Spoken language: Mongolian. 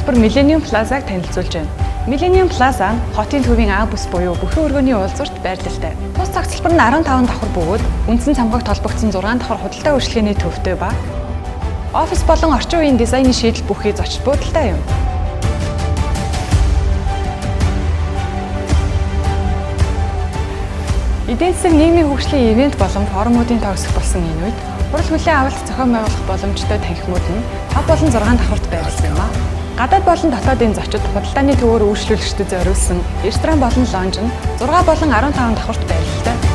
салбар Millennium Plaza-г танилцуулж байна. Millennium Plaza нь хотын төвийн А бүс буюу бүхэн өргөний уулзалт байрлалтай. Тус цагцлбар нь 15 давхар бөгөөд үндсэн цамхагт холбогдсон 6 давхар худалдаа үйлчилгээний төвтэй ба офис болон орчин үеийн дизайны шийдэл бүхий зочид буудалтай юм. Эдийн засаг нийгмийн хөгжлийн ивент болон форумуудын төгсөх болсон энэ үед хурал хүлээн авалт зохион байгуулах боломжтой танхимууд нь 5 болон 6 давхарт байрласан юм а. Гадаад болон дотоодын зочид худалдааны төвөөр үйлчлүүлэгчдэд зориулсан ресторан болон лонж нь 6 болон 15 давхарт байрлалтай.